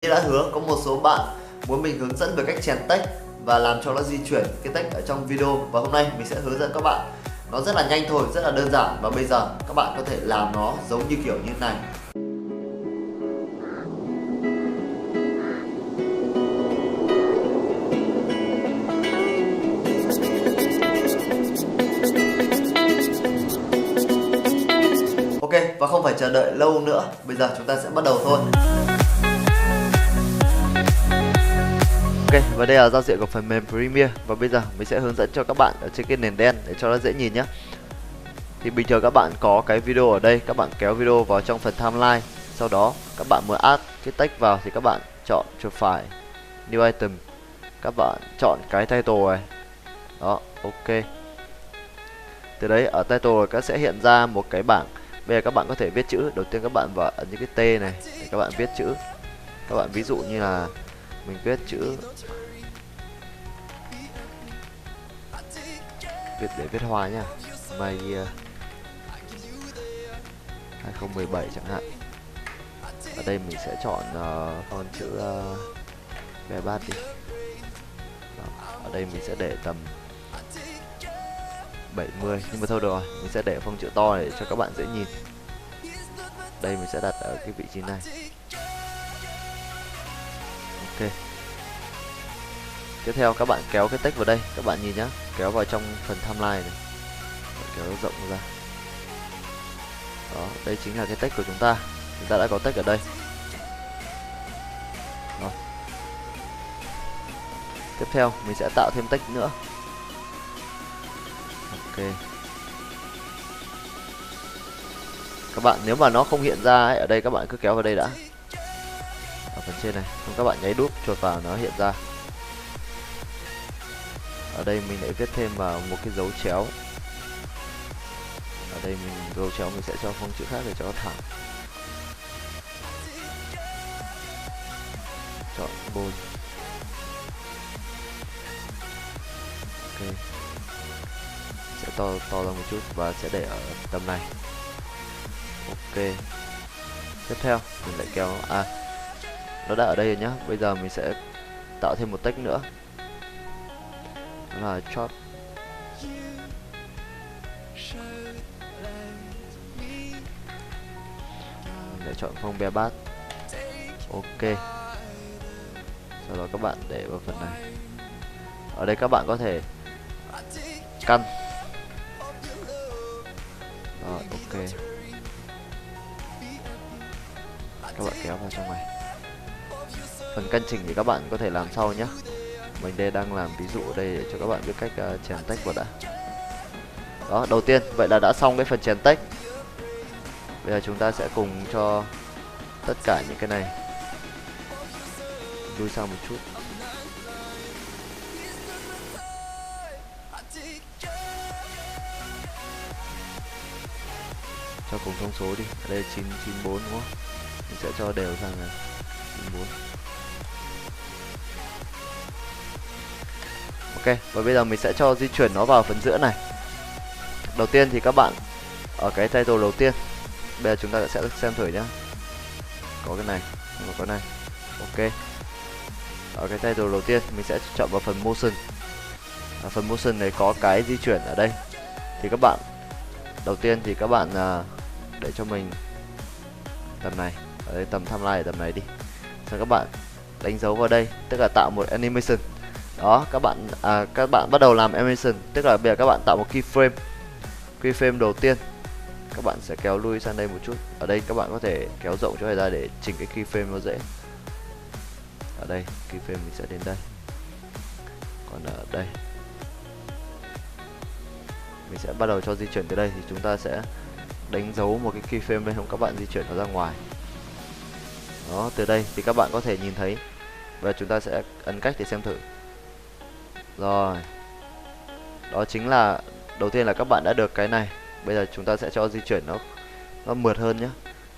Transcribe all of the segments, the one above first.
Như đã hứa, có một số bạn muốn mình hướng dẫn về cách chèn text và làm cho nó di chuyển cái text ở trong video, và hôm nay mình sẽ hướng dẫn các bạn. Nó rất là nhanh thôi, rất là đơn giản, và bây giờ các bạn có thể làm nó giống như kiểu như này. Ok, và không phải chờ đợi lâu nữa, bây giờ chúng ta sẽ bắt đầu thôi. Ok, và đây là giao diện của phần mềm Premiere, và bây giờ mình sẽ hướng dẫn cho các bạn ở trên cái nền đen để cho nó dễ nhìn nhé. Thì bình thường các bạn có cái video ở đây, các bạn kéo video vào trong phần timeline, sau đó các bạn muốn add cái text vào thì các bạn chọn chuột phải, new item, các bạn chọn cái title này, đó, ok. Từ đấy ở title các sẽ hiện ra một cái bảng. Bây giờ các bạn có thể viết chữ. Đầu tiên các bạn vào ấn những cái T này để các bạn viết chữ. Các bạn ví dụ như là mình viết chữ để viết hoa nhá, May 2017 chẳng hạn. Ở đây mình sẽ chọn con chữ bé bát đi. Đó. Ở đây mình sẽ để tầm 70, nhưng mà thôi được rồi, mình sẽ để phông chữ to để cho các bạn dễ nhìn. Đây mình sẽ đặt ở cái vị trí này. Ok. Tiếp theo các bạn kéo cái text vào đây, các bạn nhìn nhá, kéo vào trong phần timeline này, kéo rộng ra. Đó, đây chính là cái text của chúng ta. Chúng ta đã có text ở đây. Đó. Tiếp theo mình sẽ tạo thêm text nữa. Ok. Các bạn nếu mà nó không hiện ra ấy, ở đây các bạn cứ kéo vào đây đã. Ở phần trên này, xong các bạn nháy đúp chuột vào nó hiện ra. Ở đây mình lại viết thêm vào một cái dấu chéo. Ở đây mình dấu chéo mình sẽ cho phông chữ khác để cho nó thẳng. Chọn bold. Ok. Sẽ to ra một chút và sẽ để ở tầm này. Ok. Tiếp theo mình lại kéo nó đã ở đây rồi nhá. Bây giờ mình sẽ tạo thêm một text nữa. Đó là chót. Mình lại chọn phông bé bát. Ok. Sau đó các bạn để vào phần này. Ở đây các bạn có thể căn. Đó, ok. Các bạn kéo vào trong này. Phần căn chỉnh thì các bạn có thể làm sau nhé. Mình đây đang làm ví dụ ở đây để cho các bạn biết cách chèn text vào đã. Đó, đầu tiên vậy là đã xong cái phần chèn text. Bây giờ chúng ta sẽ cùng cho tất cả những cái này lui sang một chút. Cho cùng thông số đi. Ở đây 994 đúng không? Mình sẽ cho đều sang này 94. Ok, và bây giờ mình sẽ cho di chuyển nó vào phần giữa này. Đầu tiên thì các bạn ở cái title đầu tiên, bây giờ chúng ta sẽ xem thử nhá. Có cái này, và có này. Ok. Ở cái title đầu tiên mình sẽ chọn vào phần motion. Ở phần motion này có cái di chuyển ở đây. Thì các bạn đầu tiên thì các bạn để cho mình tầm này, ở đây tầm timeline tầm này đi. Xong các bạn đánh dấu vào đây, tức là tạo một animation. Đó, các bạn bắt đầu làm animation, tức là bây giờ các bạn tạo một keyframe. Keyframe đầu tiên các bạn sẽ kéo lui sang đây một chút. Ở đây các bạn có thể kéo rộng cho này ra để chỉnh cái keyframe nó dễ. Ở đây keyframe mình sẽ đến đây. Còn ở đây mình sẽ bắt đầu cho di chuyển từ đây, thì chúng ta sẽ đánh dấu một cái keyframe đây, không các bạn di chuyển nó ra ngoài. Đó, từ đây thì các bạn có thể nhìn thấy. Và chúng ta sẽ ấn cách để xem thử. Rồi. Đó chính là đầu tiên là các bạn đã được cái này. Bây giờ chúng ta sẽ cho di chuyển nó mượt hơn nhé.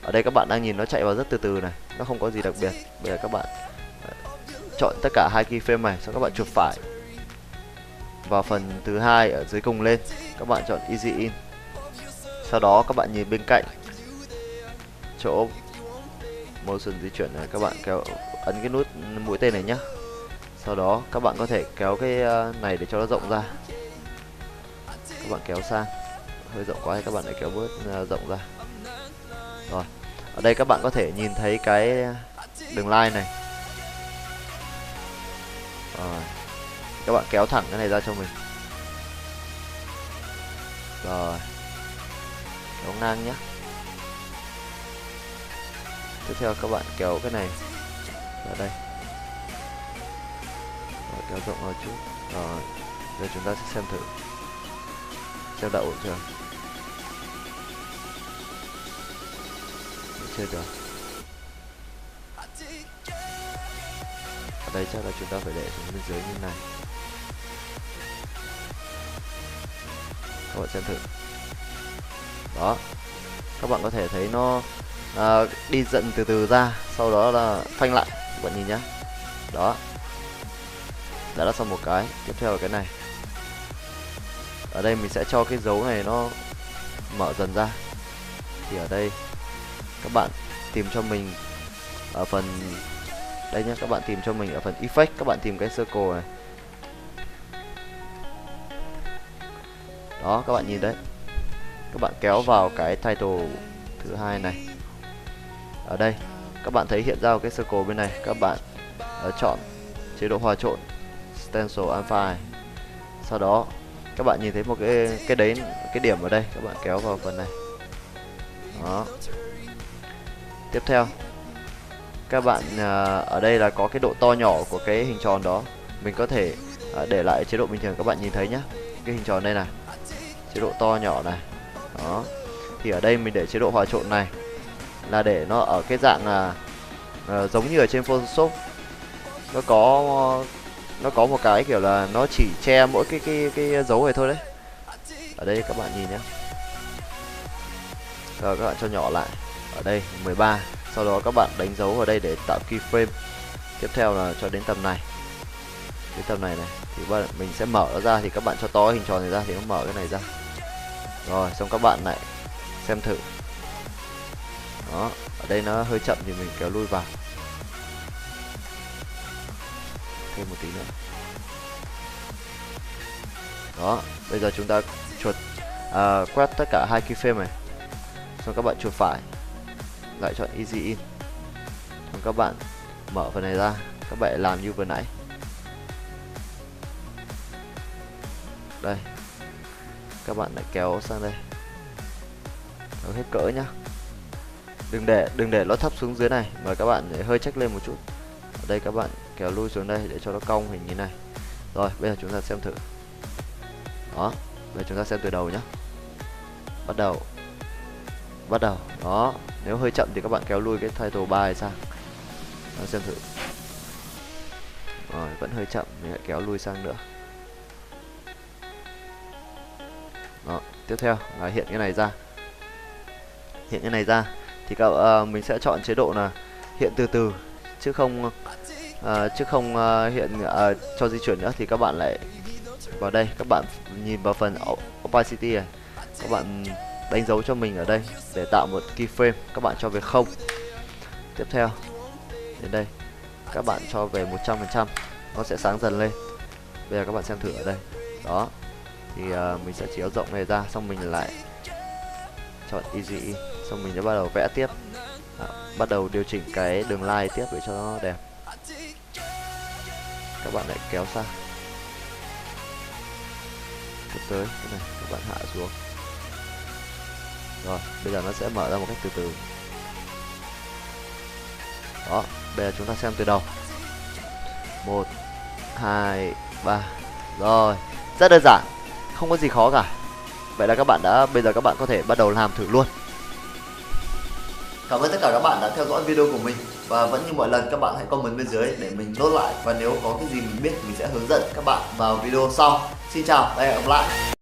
Ở đây các bạn đang nhìn nó chạy vào rất từ từ này, nó không có gì đặc biệt. Bây giờ các bạn chọn tất cả hai keyframe này, sau các bạn chuột phải vào phần thứ hai ở dưới cùng lên, các bạn chọn easy in. Sau đó các bạn nhìn bên cạnh chỗ motion di chuyển này, các bạn kéo ấn cái nút mũi tên này nhá. Sau đó các bạn có thể kéo cái này để cho nó rộng ra. Các bạn kéo sang, hơi rộng quá thì các bạn lại kéo bớt rộng ra. Rồi, ở đây các bạn có thể nhìn thấy cái đường line này. Rồi, các bạn kéo thẳng cái này ra cho mình. Rồi, kéo ngang nhé. Tiếp theo các bạn kéo cái này ra đây. Rồi, kéo rộng một chút. Rồi, giờ chúng ta sẽ xem thử xem đã ổn chưa. Chưa được. Ở đây chắc là chúng ta phải để xuống bên dưới như này. Các bạn xem thử. Đó, các bạn có thể thấy nó đi dần từ từ ra, sau đó là phanh lại. Các bạn nhìn nhá. Đó, đã xong một cái. Tiếp theo là cái này. Ở đây mình sẽ cho cái dấu này nó mở dần ra. Thì ở đây các bạn tìm cho mình ở phần đây nhé, các bạn tìm cho mình ở phần effect, các bạn tìm cái circle này. Đó, các bạn nhìn đấy. Các bạn kéo vào cái title thứ hai này. Ở đây các bạn thấy hiện ra cái circle bên này, các bạn chọn chế độ hòa trộn stencil alpha này. Sau đó các bạn nhìn thấy một cái đấy, cái điểm ở đây, các bạn kéo vào phần này. Đó. Tiếp theo các bạn ở đây là có cái độ to nhỏ của cái hình tròn đó. Mình có thể để lại chế độ bình thường, các bạn nhìn thấy nhá. Cái hình tròn đây này, chế độ to nhỏ này. Đó. Thì ở đây mình để chế độ hòa trộn này là để nó ở cái dạng giống như ở trên Photoshop. Nó có một cái kiểu là nó chỉ che mỗi cái dấu này thôi đấy. Ở đây các bạn nhìn nhé. Rồi các bạn cho nhỏ lại. Ở đây 13. Sau đó các bạn đánh dấu vào đây để tạo keyframe. Tiếp theo là cho đến tầm này. Đến tầm này này thì mình sẽ mở nó ra, thì các bạn cho to hình tròn này ra thì nó mở cái này ra. Rồi xong các bạn lại xem thử. Đó, ở đây nó hơi chậm thì mình kéo lui vào. Thêm một tí nữa. Đó, bây giờ chúng ta chuột quét tất cả hai keyframe này. Xong các bạn chuột phải, lại chọn Easy In. Xong các bạn mở phần này ra, các bạn làm như vừa nãy. Đây, các bạn lại kéo sang đây, kéo hết cỡ nhá. Đừng để nó thấp xuống dưới này, mà các bạn hơi check lên một chút. Ở đây các bạn kéo lui xuống đây để cho nó cong hình như này. Rồi, bây giờ chúng ta xem thử. Đó, bây giờ chúng ta xem từ đầu nhá. Bắt đầu. Đó, nếu hơi chậm thì các bạn kéo lui cái title 3 này sang. Đó, xem thử. Rồi, vẫn hơi chậm, mình lại kéo lui sang nữa. Đó, tiếp theo là hiện cái này ra. Hiện cái này ra thì mình sẽ chọn chế độ là hiện từ từ, chứ không hiện cho di chuyển nữa. Thì các bạn lại vào đây, các bạn nhìn vào phần opacity này, các bạn đánh dấu cho mình ở đây để tạo một keyframe, các bạn cho về 0. Tiếp theo đến đây các bạn cho về 100%, nó sẽ sáng dần lên. Bây giờ các bạn xem thử ở đây. Đó, thì mình sẽ chiếu rộng này ra, xong mình lại chọn Easy In, xong mình sẽ bắt đầu vẽ tiếp. Đó, bắt đầu điều chỉnh cái đường line tiếp để cho nó đẹp. Các bạn lại kéo sang, tiếp tới cái này các bạn hạ xuống. Rồi, bây giờ nó sẽ mở ra một cách từ từ. Đó, bây giờ chúng ta xem từ đầu. 1, 2, 3. Rồi, rất đơn giản, không có gì khó cả. Vậy là bây giờ các bạn có thể bắt đầu làm thử luôn. Cảm ơn tất cả các bạn đã theo dõi video của mình. Và vẫn như mọi lần, các bạn hãy comment bên dưới để mình nốt lại. Và nếu có cái gì mình biết, mình sẽ hướng dẫn các bạn vào video sau. Xin chào và hẹn gặp lại.